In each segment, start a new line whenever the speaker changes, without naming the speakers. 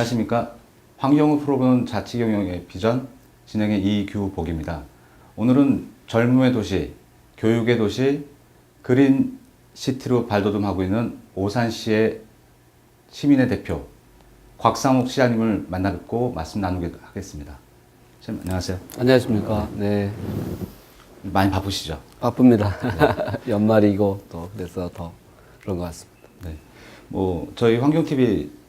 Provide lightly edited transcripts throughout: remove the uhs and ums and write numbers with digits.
안녕하십니까. 환경을 풀어보는 자치경영의 비전 진행의 이규복입니다. 오늘은 젊음의 도시, 교육의 도시, 그린 시티로 발돋움하고 있는 오산시의 시민의 대표 곽상욱 시장님을 만나 뵙고 말씀 나누게 하겠습니다. 시장님 안녕하세요.
안녕하십니까. 네.
많이 바쁘시죠?
바쁩니다. 연말이고 또 그래서 더 그런 것 같습니다.
네. 뭐 저희 환경TV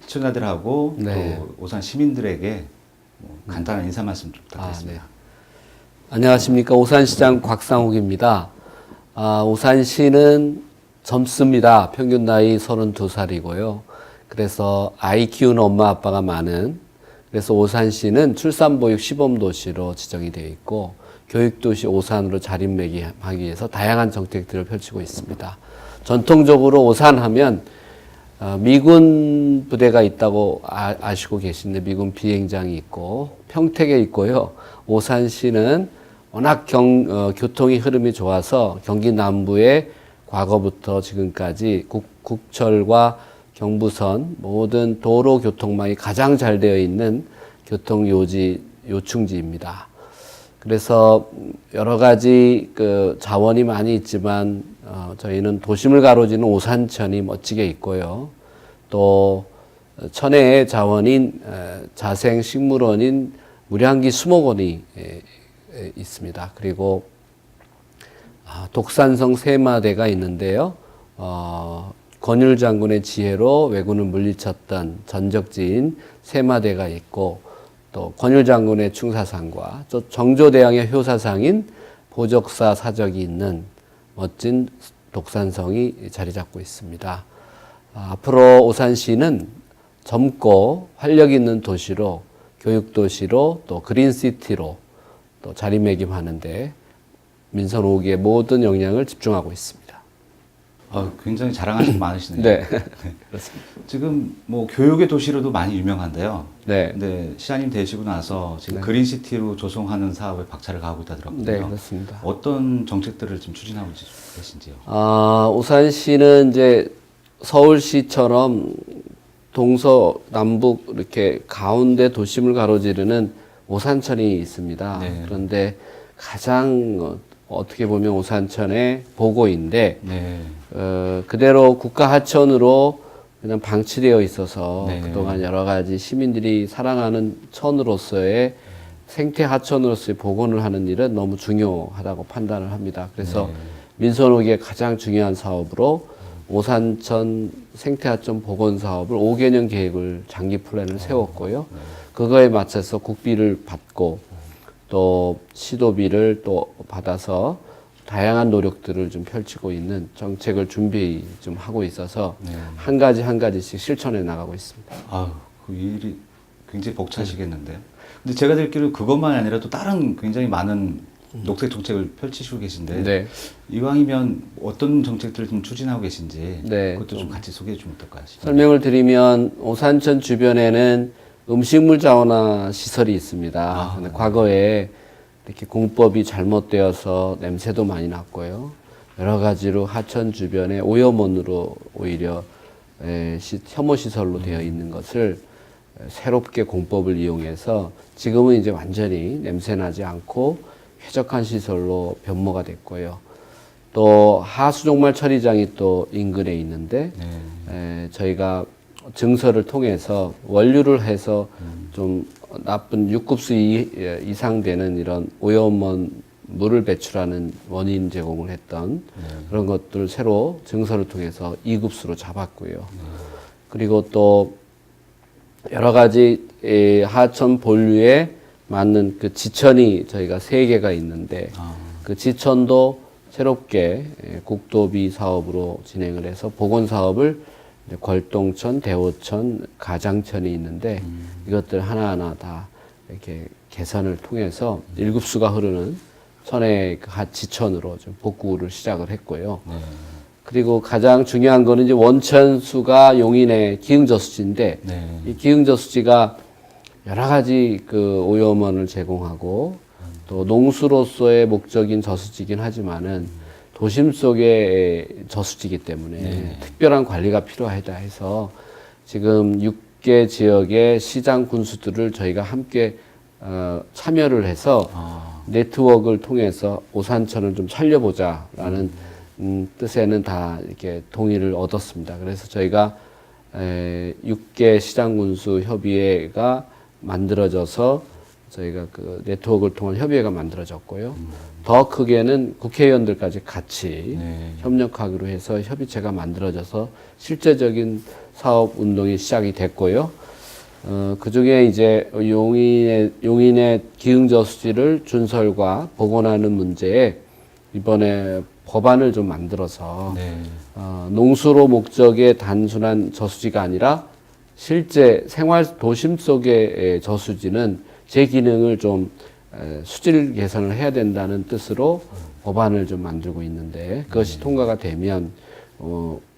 시청자들하고
네.
또 오산 시민들에게 뭐 간단한 인사 말씀 좀 부탁드리겠습니다.
네. 안녕하십니까. 오산시장 곽상욱입니다. 오산시는 젊습니다. 평균 나이 32살이고요. 그래서 아이 키우는 엄마 아빠가 많은, 그래서 오산시는 출산보육 시범도시로 지정이 되어 있고 교육도시 오산으로 자리매김하기 위해서 다양한 정책들을 펼치고 있습니다. 전통적으로 오산하면 미군 부대가 있다고 아시고 계신데 미군 비행장이 있고 평택에 있고요. 오산시는 워낙 교통이 흐름이 좋아서 경기 남부에 과거부터 지금까지 국철과 경부선 모든 도로 교통망이 가장 잘 되어 있는 교통 요충지입니다. 그래서 여러 가지 자원이 많이 있지만 저희는 도심을 가로지는 오산천이 멋지게 있고요. 또 천혜의 자원인 자생 식물원인 무량기 수목원이 있습니다. 그리고 독산성 세마대가 있는데요. 권율 장군의 지혜로 왜군을 물리쳤던 전적지인 세마대가 있고 또 권율 장군의 충사상과 또 정조대왕의 효사상인 보적사 사적이 있는 멋진 독산성이 자리 잡고 있습니다. 앞으로 오산시는 젊고 활력 있는 도시로, 교육도시로, 또 그린시티로 또 자리매김하는데 민선 5기의 모든 역량을 집중하고 있습니다.
굉장히 자랑하시는 거 많으시네요.
네. 그렇습니다.
지금 뭐 교육의 도시로도 많이 유명한데요.
네.
근데 시장님 되시고 나서 지금
네.
그린시티로 조성하는 사업에 박차를 가하고 있다 들었거든요.
네, 그렇습니다.
어떤 정책들을 지금 추진하고 계신지요?
오산시는 이제 서울시처럼 동서남북 이렇게 가운데 도심을 가로지르는 오산천이 있습니다.
네.
그런데 가장 어떻게 보면 오산천의 보고인데
네.
그대로 국가 하천으로 그냥 방치되어 있어서
네.
그동안 여러 가지 시민들이 사랑하는 천으로서의 생태 하천으로서의 복원을 하는 일은 너무 중요하다고 판단을 합니다. 그래서
네.
민선호기의 가장 중요한 사업으로 오산천 생태하천 복원 사업을 5개년 계획을 장기 플랜을 세웠고요. 그거에 맞춰서 국비를 받고 또 시도비를 또 받아서 다양한 노력들을 좀 펼치고 있는 정책을 준비 좀 하고 있어서
네.
한 가지씩 실천해 나가고 있습니다.
그 일이 굉장히 벅차시겠는데요. 근데 제가 듣기로 그것만 아니라 또 다른 굉장히 많은 녹색 정책을 펼치시고 계신데
네.
이왕이면 어떤 정책들을 좀 추진하고 계신지
네,
그것도 좀 같이 소개해 주면 어떨까요?
설명을 드리면 오산천 주변에는 음식물 자원화 시설이 있습니다. 근데 과거에 이렇게 공법이 잘못되어서 냄새도 많이 났고요. 여러 가지로 하천 주변에 오염원으로 오히려 혐오 시설로 되어 있는 것을 새롭게 공법을 이용해서 지금은 이제 완전히 냄새 나지 않고 쾌적한 시설로 변모가 됐고요. 또 하수종말 처리장이 또 인근에 있는데 저희가 증서를 통해서 원유를 해서 좀 나쁜 6급수 이상 되는 이런 오염원 물을 배출하는 원인 제공을 했던 그런 것들을 새로 증서를 통해서 2급수로 잡았고요. 그리고 또 여러 가지 하천 본류에 맞는 그 지천이 저희가 3개가 있는데 그 지천도 새롭게 국도비 사업으로 진행을 해서 복원 사업을 걸동천, 대호천, 가장천이 있는데 이것들 하나하나 다 이렇게 개선을 통해서 1급수가 흐르는 천의 지천으로 좀 복구를 시작을 했고요. 그리고 가장 중요한 거는 이제 원천수가 용인의 기흥저수지인데 이 기흥저수지가 여러 가지 오염원을 제공하고 또 농수로서의 목적인 저수지긴 하지만은 도심 속의 저수지이기 때문에 특별한 관리가 필요하다 해서 지금 6개 지역의 시장 군수들을 저희가 함께 참여를 해서 네트워크를 통해서 오산천을 좀 살려보자라는 뜻에는 다 이렇게 동의를 얻었습니다. 그래서 저희가 6개 시장군수 협의회가 만들어져서 저희가 그 네트워크를 통한 협의회가 만들어졌고요. 더 크게는 국회의원들까지 같이 협력하기로 해서 협의체가 만들어져서 실제적인 사업 운동이 시작이 됐고요. 그 중에 이제 용인의 기흥저수지를 준설과 복원하는 문제에 이번에 법안을 좀 만들어서 농수로 목적의 단순한 저수지가 아니라 실제 생활 도심 속의 저수지는 제 기능을 좀 수질 개선을 해야 된다는 뜻으로 법안을 좀 만들고 있는데 그것이 통과가 되면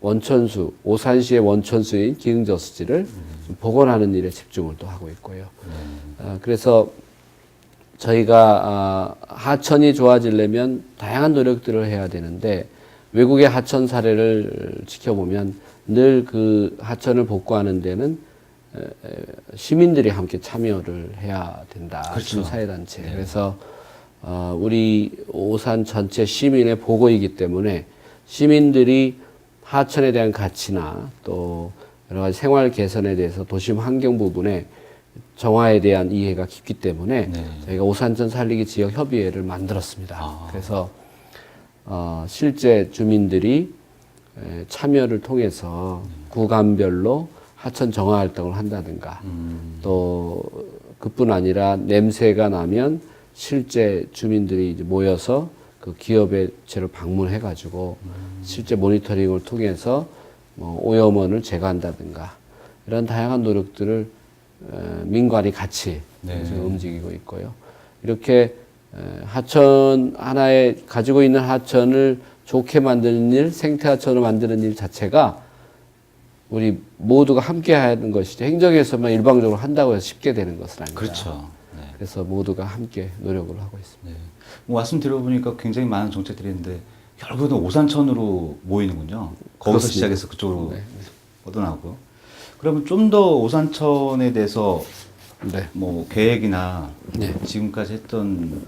원천수, 오산시의 원천수인 기흥저수지를 복원하는 일에 집중을 또 하고 있고요. 그래서 저희가 하천이 좋아지려면 다양한 노력들을 해야 되는데 외국의 하천 사례를 지켜보면 늘 그 하천을 복구하는 데는 시민들이 함께 참여를 해야 된다.
그렇죠.
사회단체. 그래서 우리 오산 전체 시민의 보고이기 때문에 시민들이 하천에 대한 가치나 또 여러 가지 생활 개선에 대해서 도심 환경 부분에 정화에 대한 이해가 깊기 때문에 저희가 오산천 살리기 지역 협의회를 만들었습니다. 그래서 실제 주민들이 참여를 통해서 구간별로 하천 정화 활동을 한다든가 또 그뿐 아니라 냄새가 나면 실제 주민들이 이제 모여서 그 기업의 제를 방문해 가지고 실제 모니터링을 통해서 뭐 오염원을 제거한다든가 이런 다양한 노력들을 민관이 같이 지금 움직이고 있고요. 이렇게 하천 하나에 가지고 있는 하천을 좋게 만드는 일, 생태 하천을 만드는 일 자체가 우리 모두가 함께 하는 것이죠. 행정에서만 일방적으로 한다고 해서 쉽게 되는 것은 아니다.
그렇죠.
그래서 모두가 함께 노력을 하고 있습니다.
뭐 말씀 들어보니까 굉장히 많은 정책들이 있는데 결국은 오산천으로 모이는군요. 거기서
그렇습니다.
시작해서 그쪽으로 뻗어나오고. 그러면 좀 더 오산천에 대해서 뭐 계획이나 지금까지 했던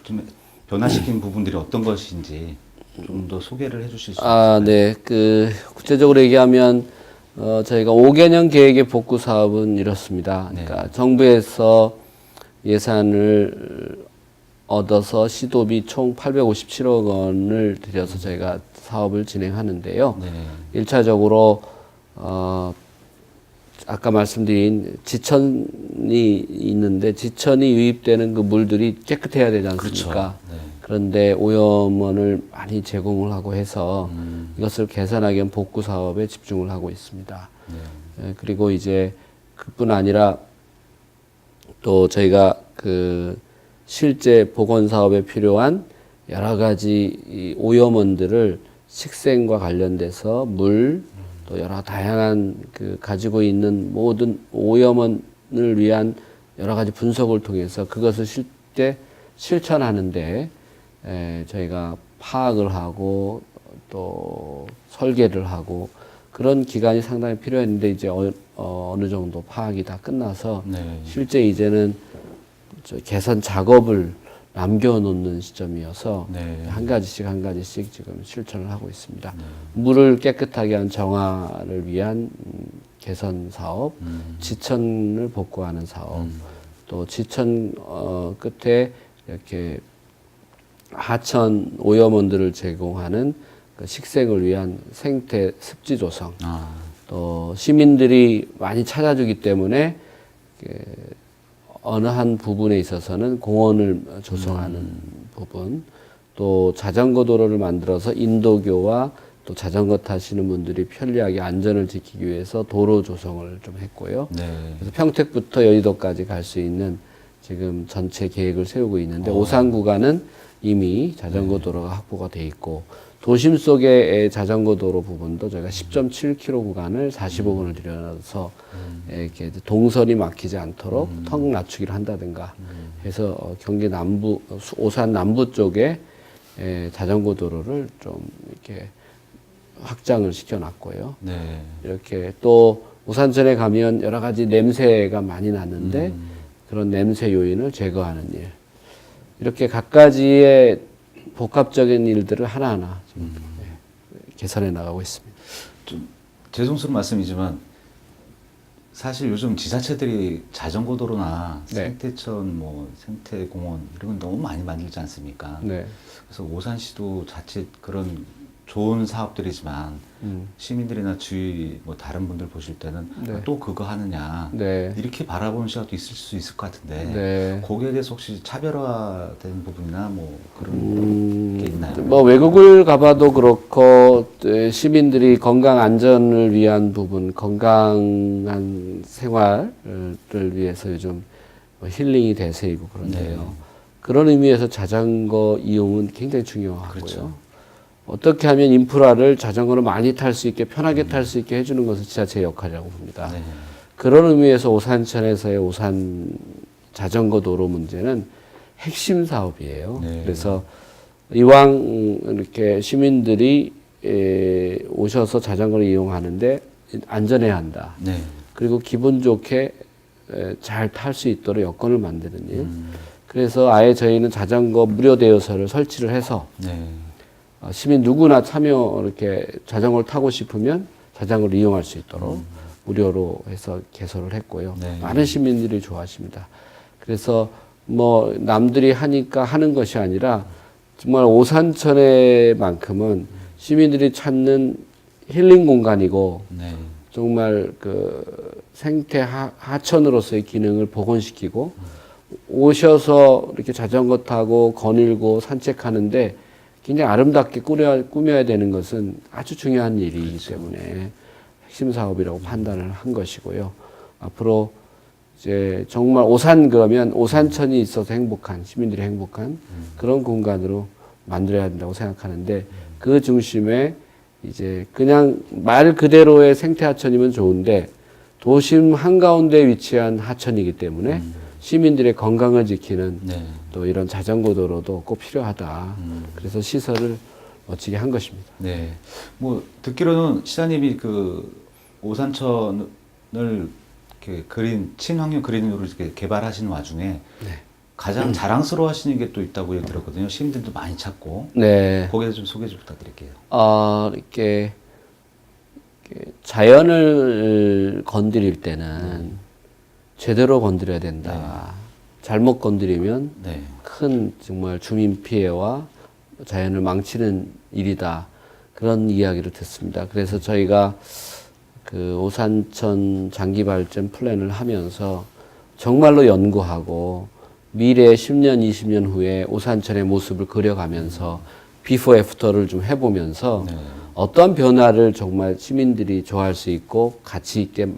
좀 변화시킨 부분들이 어떤 것인지 좀 더 소개를 해주실 수 있을까요?
네. 그 구체적으로 얘기하면 저희가 5개년 계획의 복구 사업은 이렇습니다. 그러니까 정부에서 예산을 얻어서 시도비 총 857억 원을 들여서 저희가 사업을 진행하는데요. 1차적으로 아까 말씀드린 지천이 있는데 지천이 유입되는 그 물들이 깨끗해야 되지 않습니까?
그렇죠.
그런데 오염원을 많이 제공을 하고 해서 이것을 개선하기 위한 복구 사업에 집중을 하고 있습니다. 그리고 이제 그뿐 아니라 또 저희가 그 실제 복원 사업에 필요한 여러 가지 이 오염원들을 식생과 관련돼서 물, 또 여러 다양한 그 가지고 있는 모든 오염원을 위한 여러 가지 분석을 통해서 그것을 실제 실천하는데 저희가 파악을 하고 또 설계를 하고 그런 기간이 상당히 필요했는데 이제 어느 정도 파악이 다 끝나서 실제 이제는 개선 작업을 남겨놓는 시점이어서 한 가지씩 지금 실천을 하고 있습니다. 물을 깨끗하게 한 정화를 위한 개선 사업, 지천을 복구하는 사업, 또 지천 끝에 이렇게 하천 오염원들을 제공하는 그 식생을 위한 생태 습지 조성, 또 시민들이 많이 찾아주기 때문에 어느 한 부분에 있어서는 공원을 조성하는 부분, 또 자전거 도로를 만들어서 인도교와 또 자전거 타시는 분들이 편리하게 안전을 지키기 위해서 도로 조성을 좀 했고요. 그래서 평택부터 여의도까지 갈 수 있는 지금 전체 계획을 세우고 있는데 오산 구간은 이미 자전거 도로가 확보가 돼 있고 도심 속의 자전거 도로 부분도 저희가 10.7km 구간을 45억 원을 들여서 이렇게 동선이 막히지 않도록 턱 낮추기를 한다든가 해서 경기 남부, 오산 남부 쪽에 자전거 도로를 좀 이렇게 확장을 시켜놨고요. 이렇게 또 오산천에 가면 여러 가지 냄새가 많이 나는데 그런 냄새 요인을 제거하는 일. 이렇게 갖가지의 복합적인 일들을 하나하나 좀 개선해 나가고 있습니다.
좀 죄송스러운 말씀이지만 사실 요즘 지자체들이 자전거 도로나
네.
생태천, 뭐 생태공원 이런 건 너무 많이 만들지 않습니까?
네.
그래서 오산시도 자칫 그런 좋은 사업들이지만 시민들이나 주위 뭐 다른 분들 보실 때는
네.
아, 또 그거 하느냐
네.
이렇게 바라보는 시각도 있을 수 있을 것 같은데
네.
거기에 대해서 혹시 차별화된 부분이나 뭐 그런 게 있나요?
뭐 외국을 가봐도 그렇고 시민들이 건강 안전을 위한 부분, 건강한 생활을 위해서 요즘 뭐 힐링이 대세이고 그런데요.
네.
그런 의미에서 자전거 이용은 굉장히 중요하고요.
그렇죠.
어떻게 하면 인프라를 자전거를 많이 탈 수 있게 편하게 탈 수 있게 해주는 것은 지자체의 역할이라고 봅니다.
네.
그런 의미에서 오산천에서의 오산 자전거 도로 문제는 핵심 사업이에요.
네.
그래서 이왕 이렇게 시민들이 오셔서 자전거를 이용하는데 안전해야 한다.
네.
그리고 기분 좋게 잘 탈 수 있도록 여건을 만드는 일. 그래서 아예 저희는 자전거 무료 대여소를 설치를 해서
네.
시민 누구나 참여 이렇게 자전거를 타고 싶으면 자전거를 이용할 수 있도록 무료로 해서 개설을 했고요.
네.
많은 시민들이 좋아하십니다. 그래서 뭐 남들이 하니까 하는 것이 아니라 정말 오산천에만큼은 시민들이 찾는 힐링 공간이고
네.
정말 그 생태 하천으로서의 기능을 복원시키고 오셔서 이렇게 자전거 타고 거닐고 산책하는데 굉장히 아름답게 꾸며야 되는 것은 아주 중요한 일이기
그렇죠.
때문에 핵심 사업이라고 판단을 한 것이고요. 앞으로 이제 정말 오산 그러면 오산천이 있어서 행복한 시민들이 행복한 그런 공간으로 만들어야 된다고 생각하는데 그 중심에 이제 그냥 말 그대로의 생태하천이면 좋은데 도심 한가운데 위치한 하천이기 때문에 시민들의 건강을 지키는
네.
또 이런 자전거 도로도 꼭 필요하다. 그래서 시설을 멋지게 한 것입니다.
네. 뭐 듣기로는 시장님이 그 오산천을 이렇게 그린 친환경 그린으로 이렇게 개발하시는 와중에 가장 자랑스러워 하시는 게 또 있다고 얘기 들었거든요. 시민들도 많이 찾고.
네.
거기에 좀 소개 좀 부탁드릴게요.
이렇게 자연을 건드릴 때는 제대로 건드려야 된다. 잘못 건드리면
네.
큰 정말 주민 피해와 자연을 망치는 일이다. 그런 이야기를 듣습니다. 그래서 저희가 그 오산천 장기 발전 플랜을 하면서 정말로 연구하고 미래 10년, 20년 후에 오산천의 모습을 그려가면서 비포 애프터를 좀 해보면서 어떠한 변화를 정말 시민들이 좋아할 수 있고 가치 있게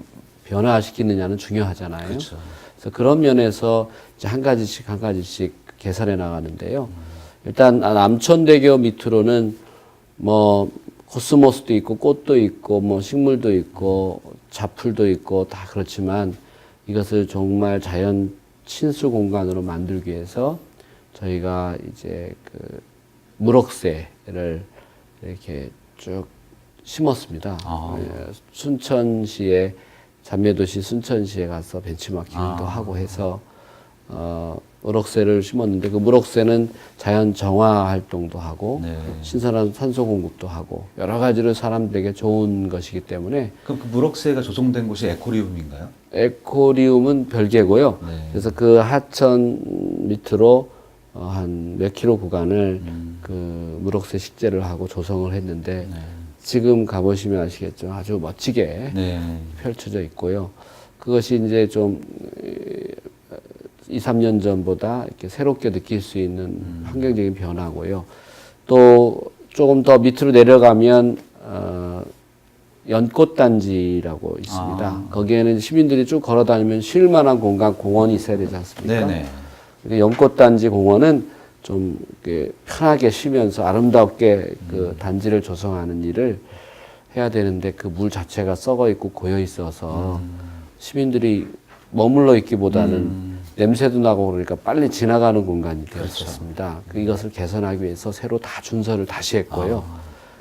변화시키느냐는 중요하잖아요.
그렇죠.
그래서 그런 면에서 이제 한 가지씩 개선해 나가는데요. 일단 남천대교 밑으로는 뭐 코스모스도 있고 꽃도 있고 뭐 식물도 있고 잡풀도 있고 다 그렇지만 이것을 정말 자연 친수 공간으로 만들기 위해서 저희가 이제 그 무럭새를 이렇게 쭉 심었습니다. 순천시에 자매도시 순천시에 가서 벤치마킹도 하고 해서 무럭새를 심었는데 그 무럭새는 자연 정화 활동도 하고 신선한 산소 공급도 하고 여러 가지로 사람들에게 좋은 것이기 때문에
그럼 그 무럭새가 조성된 곳이 에코리움인가요?
에코리움은 별개고요.
네.
그래서 그 하천 밑으로 한 몇 킬로 구간을 그 무럭새 식재를 하고 조성을 했는데 지금 가보시면 아시겠죠. 아주 멋지게 펼쳐져 있고요. 그것이 이제 좀 2, 3년 전보다 이렇게 새롭게 느낄 수 있는 환경적인 변화고요. 또 조금 더 밑으로 내려가면 연꽃단지라고 있습니다. 거기에는 시민들이 쭉 걸어다니면 쉴 만한 공간, 공원이 있어야 되지 않습니까?
네네.
연꽃단지 공원은 좀 이렇게 편하게 쉬면서 아름답게 그 단지를 조성하는 일을 해야 되는데 그 물 자체가 썩어 있고 고여 있어서 시민들이 머물러 있기보다는 냄새도 나고 그러니까 빨리 지나가는 공간이 되었었습니다. 이것을 개선하기 위해서 새로 다 준설을 다시 했고요.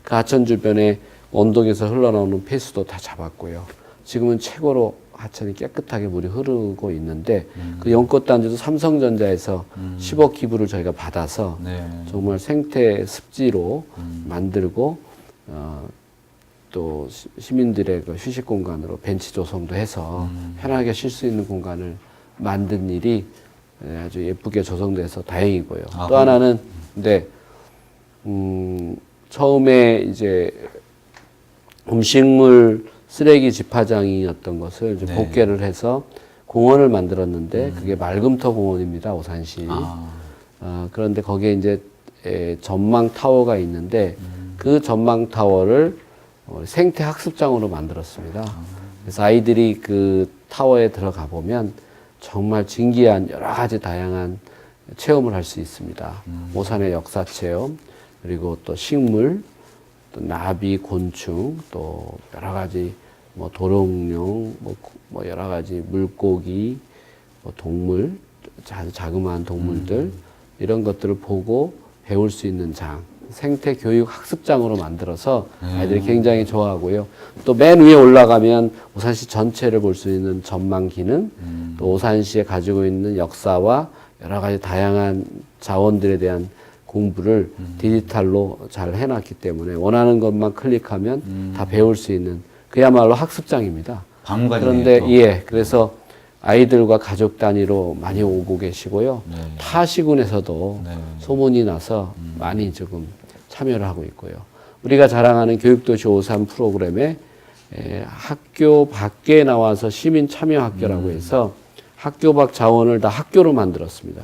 그 하천 주변에 원동에서 흘러나오는 폐수도 다 잡았고요. 지금은 최고로 하천이 깨끗하게 물이 흐르고 있는데 그 연꽃단지도 삼성전자에서 10억 기부를 저희가 받아서
네.
정말 생태 습지로 만들고 또 시민들의 그 휴식 공간으로 벤치 조성도 해서 편하게 쉴 수 있는 공간을 만든 일이 아주 예쁘게 조성돼서 다행이고요.
아,
또 하나는 근데 처음에 이제 음식물 쓰레기 집화장이었던 것을 이제
네.
복개를 해서 공원을 만들었는데 그게 말금터 공원입니다, 오산시. 그런데 거기에 이제 전망 타워가 있는데 그 전망 타워를 생태 학습장으로 만들었습니다. 그래서 아이들이 그 타워에 들어가 보면 정말 진기한 여러 가지 다양한 체험을 할 수 있습니다. 오산의 역사 체험, 그리고 또 식물, 또 나비, 곤충, 또 여러 가지 뭐 도롱뇽, 뭐 여러 가지 물고기, 뭐 동물, 자그마한 동물들 이런 것들을 보고 배울 수 있는 장, 생태 교육 학습장으로 만들어서 아이들이 굉장히 좋아하고요. 또 맨 위에 올라가면 오산시 전체를 볼 수 있는 전망 기능, 또 오산시에 가지고 있는 역사와 여러 가지 다양한 자원들에 대한 공부를 디지털로 잘 해놨기 때문에 원하는 것만 클릭하면 다 배울 수 있는 그야말로 학습장입니다.
박물관이네요.
그런데
또.
예, 그래서 아이들과 가족 단위로 많이 오고 계시고요.
네.
타 시군에서도
네.
소문이 나서 많이 지금 참여를 하고 있고요. 우리가 자랑하는 교육도시 오산 프로그램에 학교 밖에 나와서 시민 참여 학교라고 해서 학교 밖 자원을 다 학교로 만들었습니다.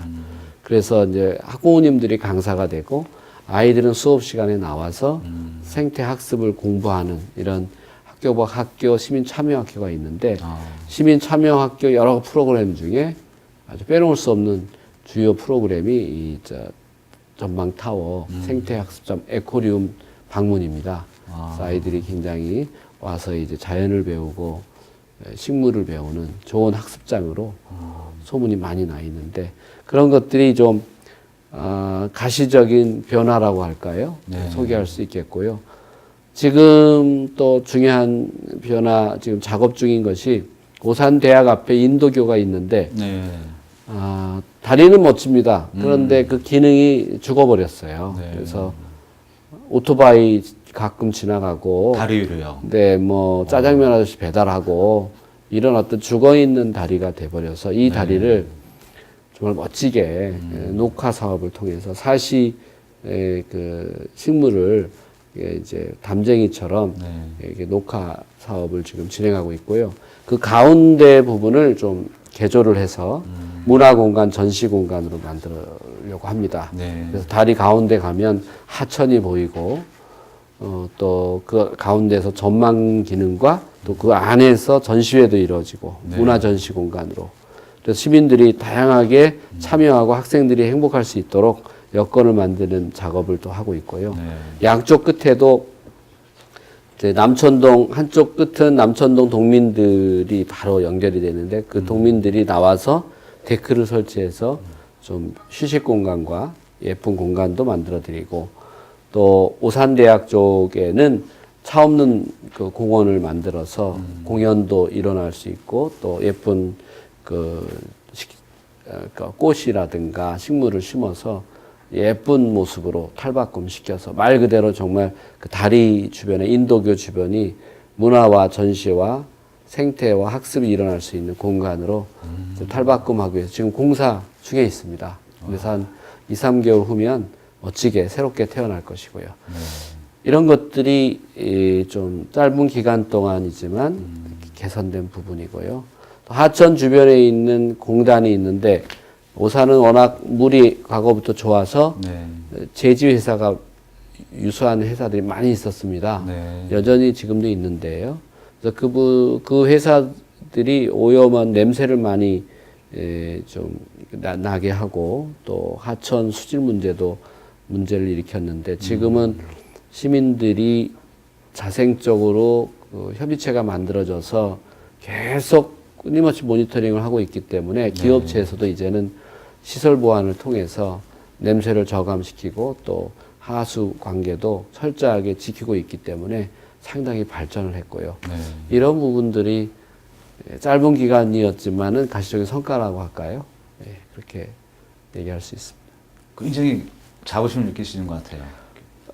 그래서 이제 학부모님들이 강사가 되고 아이들은 수업 시간에 나와서 생태 학습을 공부하는 이런 학교 밖 학교 시민 참여 학교가 있는데 시민 참여 학교 여러 프로그램 중에 아주 빼놓을 수 없는 주요 프로그램이 이 전망 타워 생태 학습장 에코리움 방문입니다. 그래서 아이들이 굉장히 와서 이제 자연을 배우고 식물을 배우는 좋은 학습장으로 소문이 많이 나 있는데 그런 것들이 좀 가시적인 변화라고 할까요?
네.
소개할 수 있겠고요. 지금 또 중요한 변화 지금 작업 중인 것이 오산대학 앞에 인도교가 있는데
네.
다리는 멋집니다. 그런데 그 기능이 죽어버렸어요.
네.
그래서 오토바이 가끔 지나가고
다리 위로요.
네, 뭐 짜장면 아저씨 배달하고 이런 어떤 죽어 있는 다리가 돼버려서 이 다리를 정말 멋지게 녹화 사업을 통해서 사시 그 식물을 이제 담쟁이처럼 이게 녹화 사업을 지금 진행하고 있고요. 그 가운데 부분을 좀 개조를 해서 문화 공간, 전시 공간으로 만들려고 합니다.
네.
그래서 다리 가운데 가면 하천이 보이고 또 그 가운데서 전망 기능과 또 그 안에서 전시회도 이루어지고 문화 전시 공간으로 그래서 시민들이 다양하게 참여하고 학생들이 행복할 수 있도록 여건을 만드는 작업을 또 하고 있고요. 양쪽 끝에도 이제 남천동 한쪽 끝은 남천동 동민들이 바로 연결이 되는데 그 동민들이 나와서 데크를 설치해서 좀 휴식 공간과 예쁜 공간도 만들어 드리고 또 오산대학 쪽에는 차 없는 그 공원을 만들어서 공연도 일어날 수 있고 또 예쁜 그 꽃이라든가 식물을 심어서 예쁜 모습으로 탈바꿈 시켜서 말 그대로 정말 그 다리 주변에 인도교 주변이 문화와 전시와 생태와 학습이 일어날 수 있는 공간으로 탈바꿈하기 위해서 지금 공사 중에 있습니다. 그래서 한 2, 3개월 후면 멋지게 새롭게 태어날 것이고요. 이런 것들이 좀 짧은 기간 동안이지만 개선된 부분이고요. 또 하천 주변에 있는 공단이 있는데 오산은 워낙 물이 과거부터 좋아서 제지 회사가 유수한 회사들이 많이 있었습니다. 여전히 지금도 있는데요. 그래서 그 회사들이 오염한 냄새를 많이 좀 나게 하고 또 하천 수질 문제도 문제를 일으켰는데 지금은 시민들이 자생적으로 그 협의체가 만들어져서 계속 끊임없이 모니터링을 하고 있기 때문에 기업체에서도 이제는 시설 보안을 통해서 냄새를 저감시키고 또 하수 관계도 철저하게 지키고 있기 때문에 상당히 발전을 했고요.
네.
이런 부분들이 짧은 기간이었지만은 가시적인 성과라고 할까요? 예, 그렇게 얘기할 수 있습니다.
굉장히 자부심을 느끼시는 것 같아요.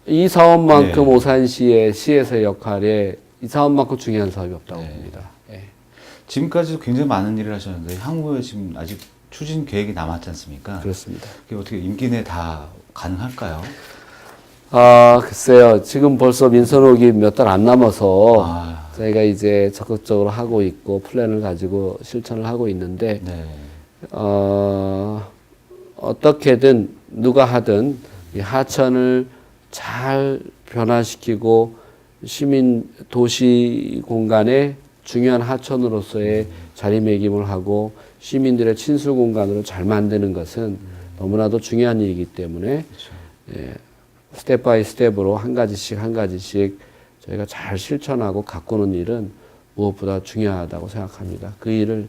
이 사업만큼
네.
오산시의 시에서의 역할에 이 사업만큼 중요한 사업이 없다고
네.
봅니다. 예.
지금까지도 굉장히 많은 일을 하셨는데 향후에 지금 아직 추진 계획이 남았지 않습니까?
그렇습니다.
그게 어떻게 임기 내에 다 가능할까요?
글쎄요. 지금 벌써 민선호기 몇 달 안 남아서
아,
저희가 이제 적극적으로 하고 있고 플랜을 가지고 실천을 하고 있는데
네.
어떻게든 누가 하든 이 하천을 잘 변화시키고 시민 도시 공간에 중요한 하천으로서의 자리매김을 하고 시민들의 친수 공간으로 잘 만드는 것은 너무나도 중요한 일이기 때문에 예, 스텝 바이 스텝으로 한 가지씩 저희가 잘 실천하고 가꾸는 일은 무엇보다 중요하다고 생각합니다. 그 일을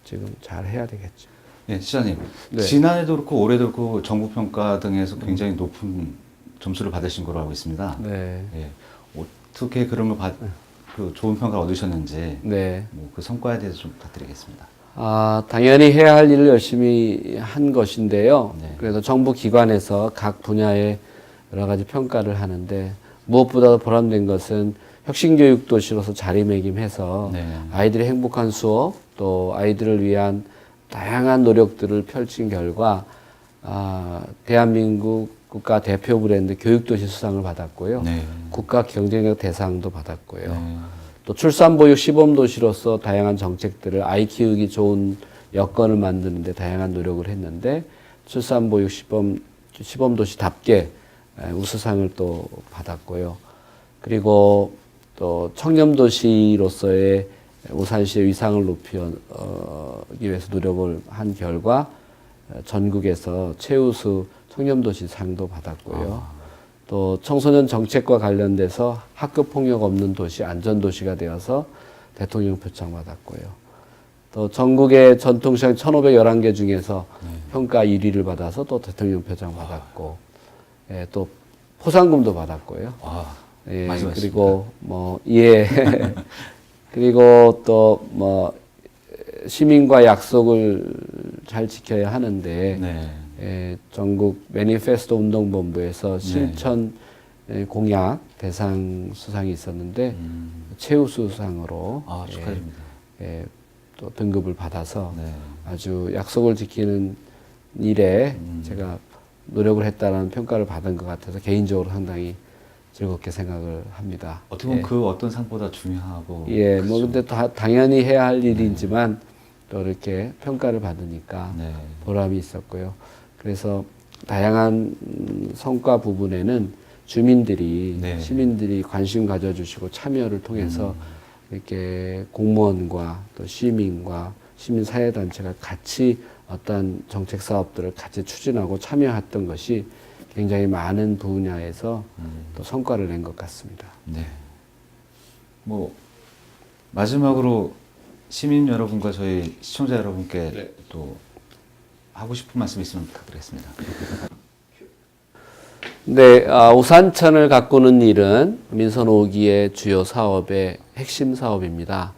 지금 잘 해야 되겠죠.
네, 시장님.
네.
지난해도 그렇고 올해도 그렇고 전국평가 등에서 굉장히 높은 점수를 받으신 걸로 알고 있습니다.
네.
예. 어떻게 그런 걸 그 좋은 평가를 얻으셨는지
네.
뭐 그 성과에 대해서 좀 부탁드리겠습니다.
당연히 해야 할 일을 열심히 한 것인데요.
네.
그래서 정부 기관에서 각 분야에 여러 가지 평가를 하는데 무엇보다 보람된 것은 혁신교육 도시로서 자리매김해서
네.
아이들의 행복한 수업 또 아이들을 위한 다양한 노력들을 펼친 결과 대한민국 국가 대표 브랜드 교육도시 수상을 받았고요.
네.
국가 경쟁력 대상도 받았고요.
네.
또 출산보육 시범도시로서 다양한 정책들을 아이 키우기 좋은 여건을 만드는데 다양한 노력을 했는데 출산보육 시범도시답게 우수상을 또 받았고요. 그리고 또 청렴도시로서의 오산시의 위상을 높이기 위해서 노력을 한 결과 전국에서 최우수 청렴도시상도 받았고요. 또 청소년 정책과 관련돼서 학교 폭력 없는 도시, 안전도시가 되어서 대통령 표창 받았고요. 또 전국의 전통시장 1,511개 중에서 평가 1위를 받아서 또 대통령 표창 받았고, 예, 또 포상금도 받았고요. 예, 그리고 그리고 또 시민과 약속을 잘 지켜야 하는데,
네.
전국 매니페스토 운동본부에서 실천 공약 대상 수상이 있었는데 최우수상으로
축하드립니다.
또 등급을 받아서
네.
아주 약속을 지키는 일에 제가 노력을 했다는 평가를 받은 것 같아서 개인적으로 상당히 즐겁게 생각을 합니다.
어떻게 보면 그 어떤 상보다 중요하고.
예,
그렇죠.
근데 당연히 해야 할 일이지만 또 이렇게 평가를 받으니까
네.
보람이 있었고요. 그래서 다양한 성과 부분에는 주민들이,
네.
시민들이 관심 가져주시고 참여를 통해서 이렇게 공무원과 또 시민과 시민사회단체가 같이 어떤 정책 사업들을 같이 추진하고 참여했던 것이 굉장히 많은 분야에서 또 성과를 낸 것 같습니다.
네. 마지막으로 시민 여러분과 저희 시청자 여러분께 또 하고 싶은 말씀 있으면 부탁드리겠습니다.
네, 오산천을 가꾸는 일은 민선 5기의 주요 사업의 핵심 사업입니다.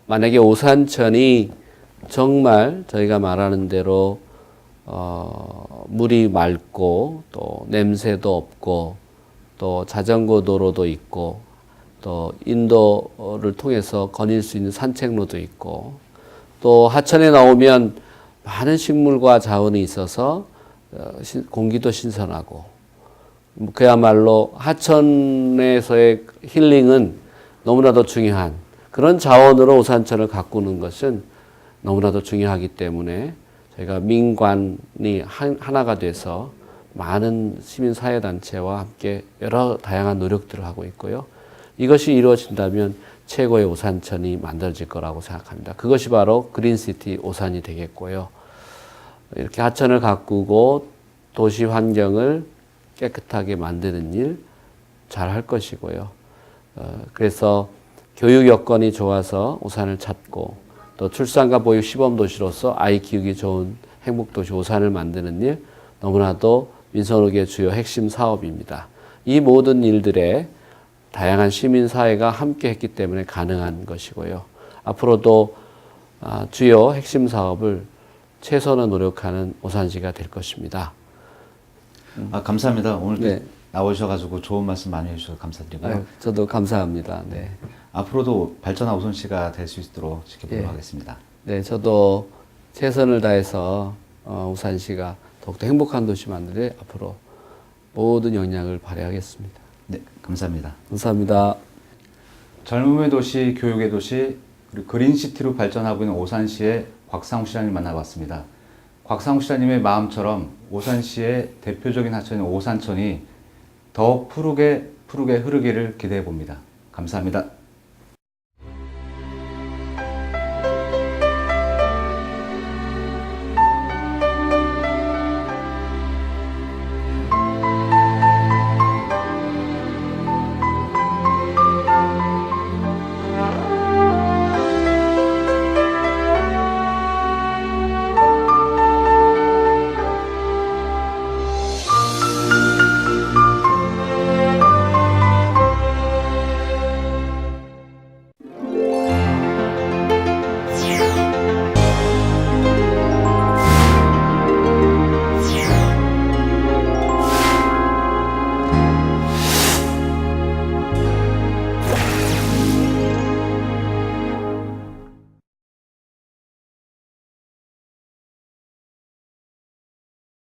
만약에 오산천이 정말 저희가 말하는 대로 물이 맑고 또 냄새도 없고 또 자전거 도로도 있고 또 인도를 통해서 거닐 수 있는 산책로도 있고 또 하천에 나오면 많은 식물과 자원이 있어서 공기도 신선하고 그야말로 하천에서의 힐링은 너무나도 중요한 그런 자원으로 오산천을 가꾸는 것은 너무나도 중요하기 때문에 저희가 민관이 하나가 돼서 많은 시민사회단체와 함께 여러 다양한 노력들을 하고 있고요. 이것이 이루어진다면 최고의 오산천이 만들어질 거라고 생각합니다. 그것이 바로 그린시티 오산이 되겠고요. 이렇게 하천을 가꾸고 도시 환경을 깨끗하게 만드는 일 잘 할 것이고요. 그래서 교육 여건이 좋아서 오산을 찾고 또 출산과 보육 시범도시로서 아이 키우기 좋은 행복도시 오산을 만드는 일 너무나도 민선 5기의 주요 핵심 사업입니다. 이 모든 일들에 다양한 시민 사회가 함께 했기 때문에 가능한 것이고요. 앞으로도 주요 핵심 사업을 최선을 노력하는 오산시가 될 것입니다.
감사합니다. 오늘
네.
나오셔가지고 좋은 말씀 많이 해주셔서 감사드리고요.
아유, 저도 감사합니다. 네.
앞으로도 발전한 오산시가 될 수 있도록 지켜보도록
예.
하겠습니다.
네, 저도 최선을 다해서 우산시가 더욱더 행복한 도시 만드는 데 앞으로 모든 역량을 발휘하겠습니다.
네, 감사합니다.
감사합니다.
젊음의 도시, 교육의 도시, 그리고 그린시티로 발전하고 있는 오산시의 곽상욱 시장님 만나봤습니다. 곽상욱 시장님의 마음처럼 오산시의 대표적인 하천인 오산천이 더 푸르게 흐르기를 기대해 봅니다. 감사합니다.